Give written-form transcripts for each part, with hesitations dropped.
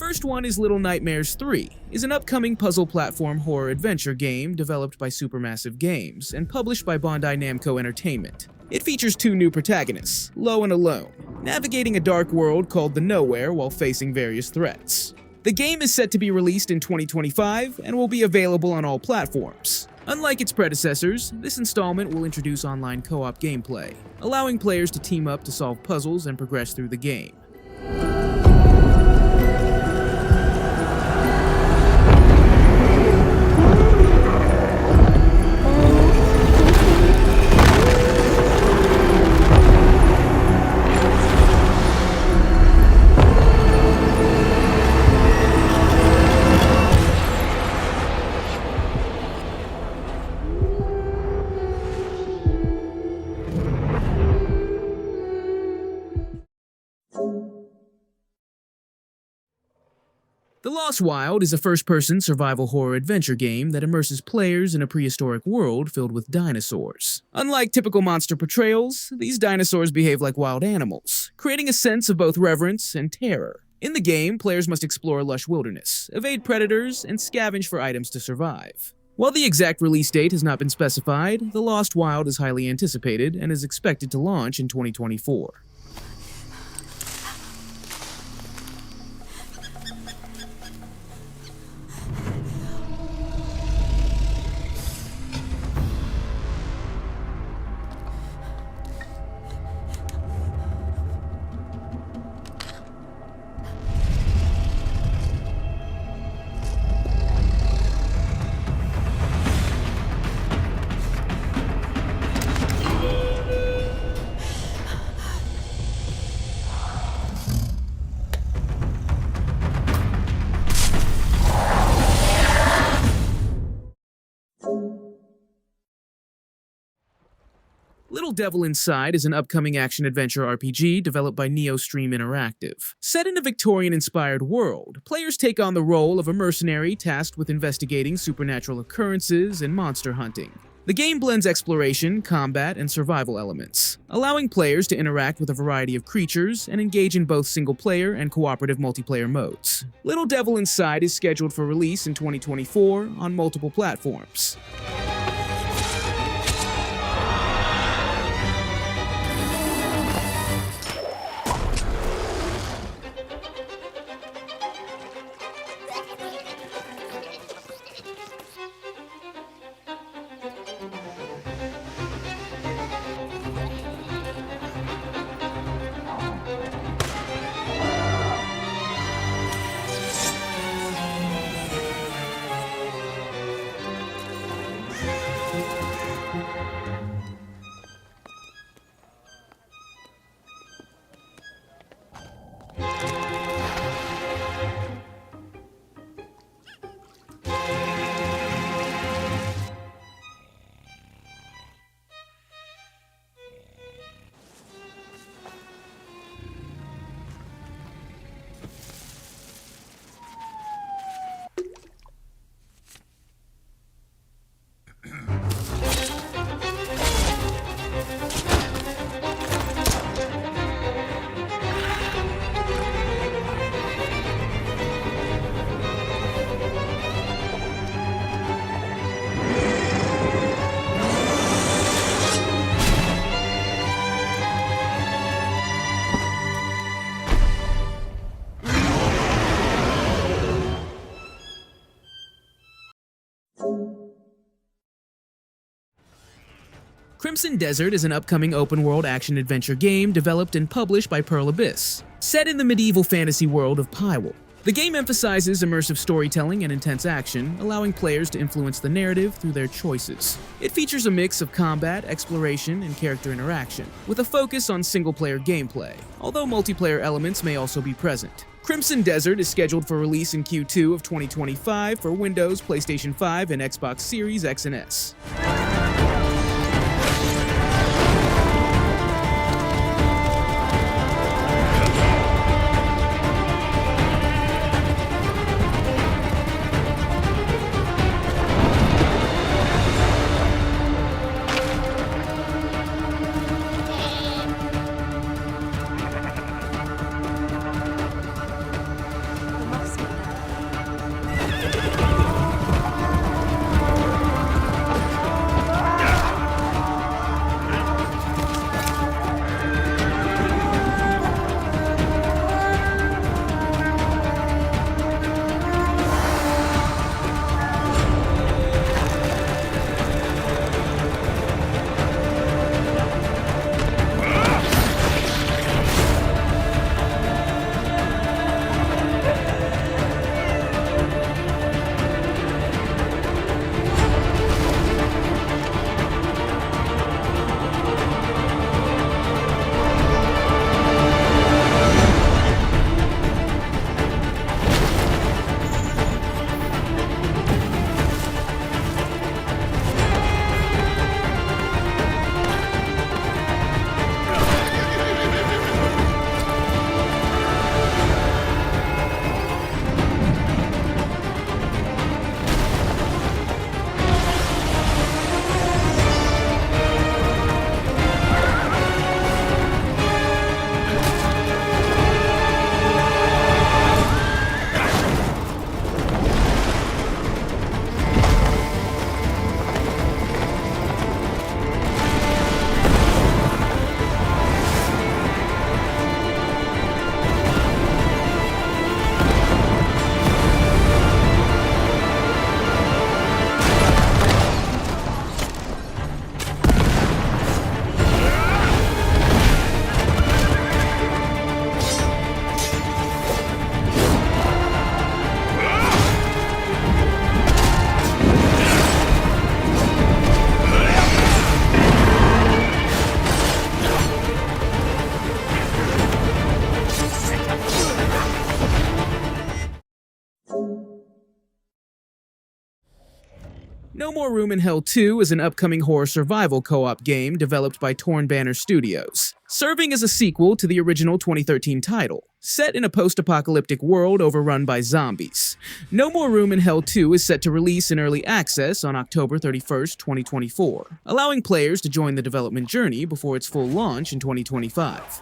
First one is Little Nightmares 3, is an upcoming puzzle platform horror adventure game developed by Supermassive Games and published by Bandai Namco Entertainment. It features two new protagonists, Lo and Alone, navigating a dark world called the Nowhere while facing various threats. The game is set to be released in 2025 and will be available on all platforms. Unlike its predecessors, this installment will introduce online co-op gameplay, allowing players to team up to solve puzzles and progress through the game. The Lost Wild is a first-person survival horror adventure game that immerses players in a prehistoric world filled with dinosaurs. Unlike typical monster portrayals, these dinosaurs behave like wild animals, creating a sense of both reverence and terror. In the game, players must explore a lush wilderness, evade predators, and scavenge for items to survive. While the exact release date has not been specified, The Lost Wild is highly anticipated and is expected to launch in 2024. Little Devil Inside is an upcoming action-adventure RPG developed by NeoStream Interactive. Set in a Victorian-inspired world, players take on the role of a mercenary tasked with investigating supernatural occurrences and monster hunting. The game blends exploration, combat, and survival elements, allowing players to interact with a variety of creatures and engage in both single-player and cooperative multiplayer modes. Little Devil Inside is scheduled for release in 2024 on multiple platforms. Crimson Desert is an upcoming open-world action-adventure game developed and published by Pearl Abyss, set in the medieval fantasy world of Pyrrole. The game emphasizes immersive storytelling and intense action, allowing players to influence the narrative through their choices. It features a mix of combat, exploration, and character interaction, with a focus on single-player gameplay, although multiplayer elements may also be present. Crimson Desert is scheduled for release in Q2 of 2025 for Windows, PlayStation 5, and Xbox Series X and S. must No More Room in Hell 2 is an upcoming horror survival co-op game developed by Torn Banner Studios, serving as a sequel to the original 2013 title, set in a post-apocalyptic world overrun by zombies. No More Room in Hell 2 is set to release in early access on October 31st, 2024, allowing players to join the development journey before its full launch in 2025.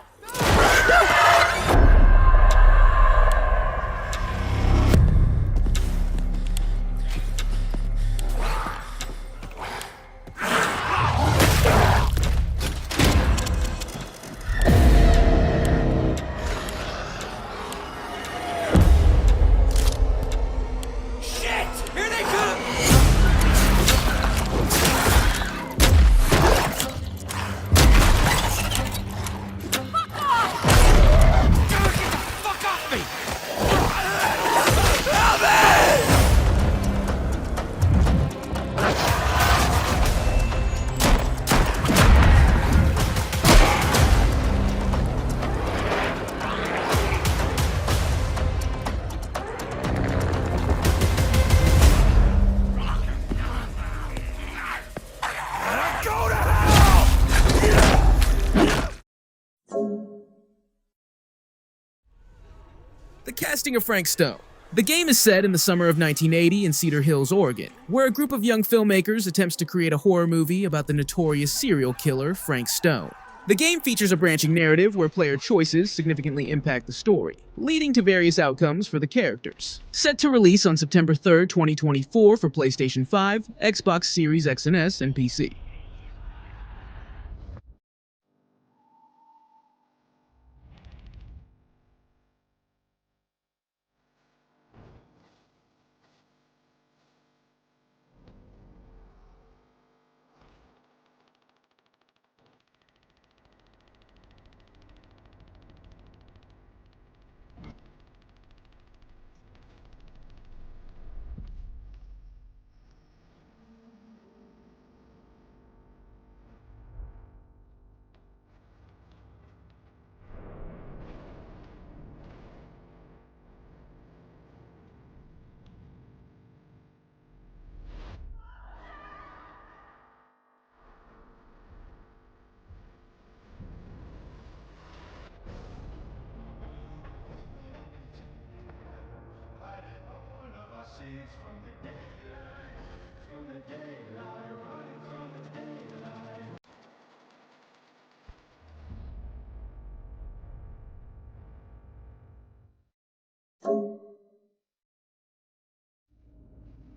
The casting of Frank Stone. The game is set in the summer of 1980 in Cedar Hills, Oregon, where a group of young filmmakers attempts to create a horror movie about the notorious serial killer Frank Stone. The game features a branching narrative where player choices significantly impact the story, leading to various outcomes for the characters. Set to release on September 3rd, 2024 for PlayStation 5, Xbox Series X and S, and PC.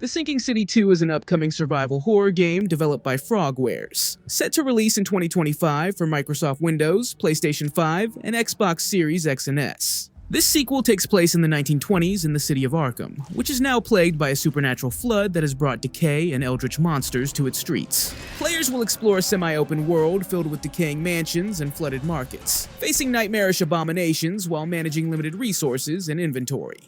The Sinking City 2 is an upcoming survival horror game developed by Frogwares, set to release in 2025 for Microsoft Windows, PlayStation 5, and Xbox Series X and S. This sequel takes place in the 1920s in the city of Arkham, which is now plagued by a supernatural flood that has brought decay and eldritch monsters to its streets. Players will explore a semi-open world filled with decaying mansions and flooded markets, facing nightmarish abominations while managing limited resources and inventory.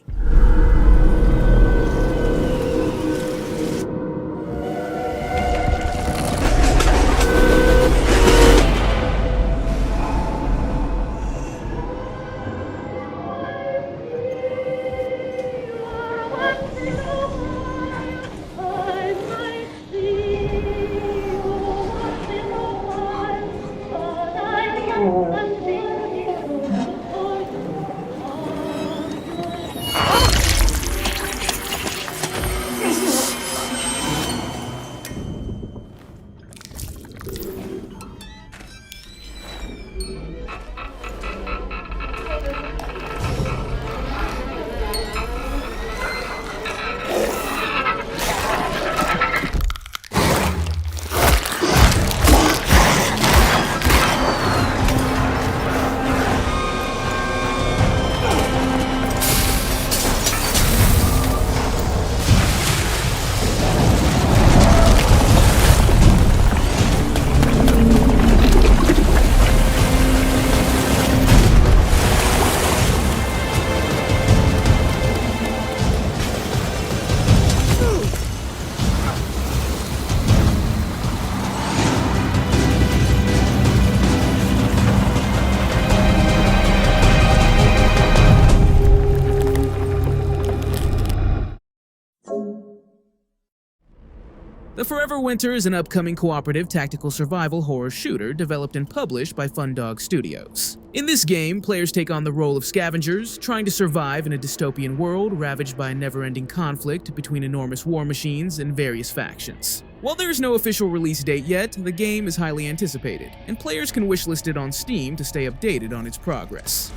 The Forever Winter is an upcoming cooperative tactical survival horror shooter developed and published by Fundog Studios. In this game, players take on the role of scavengers, trying to survive in a dystopian world ravaged by a never-ending conflict between enormous war machines and various factions. While there is no official release date yet, the game is highly anticipated, and players can wishlist it on Steam to stay updated on its progress.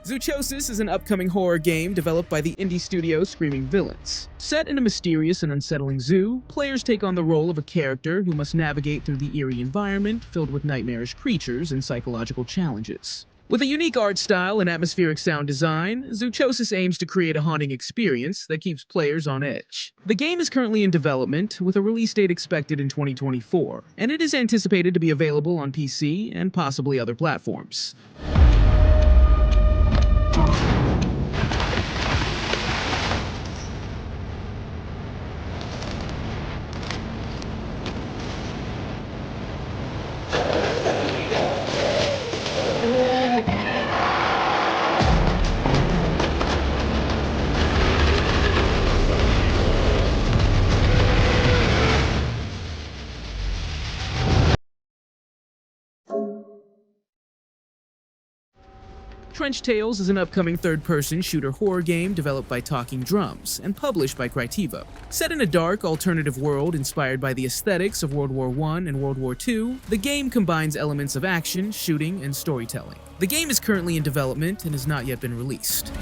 Zoochosis is an upcoming horror game developed by the indie studio Screaming Villains. Set in a mysterious and unsettling zoo, players take on the role of a character who must navigate through the eerie environment filled with nightmarish creatures and psychological challenges. With a unique art style and atmospheric sound design, Zoochosis aims to create a haunting experience that keeps players on edge. The game is currently in development, with a release date expected in 2024, and it is anticipated to be available on PC and possibly other platforms. Trench Tales is an upcoming third-person shooter horror game developed by Talking Drums and published by Crytevo. Set in a dark, alternative world inspired by the aesthetics of World War I and World War II, the game combines elements of action, shooting, and storytelling. The game is currently in development and has not yet been released.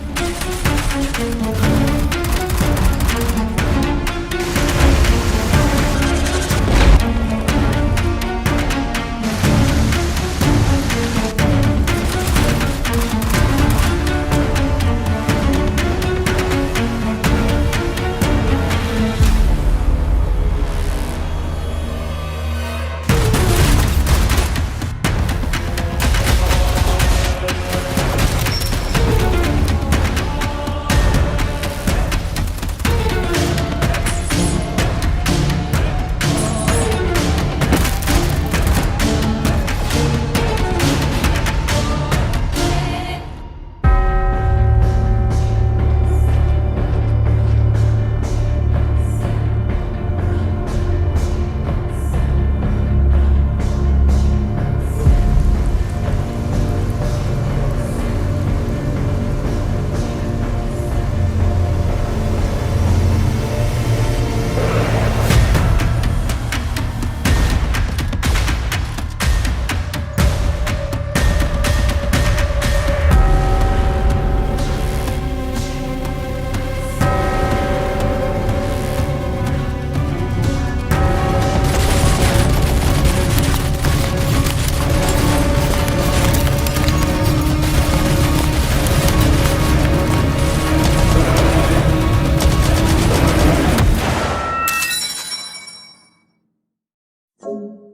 you.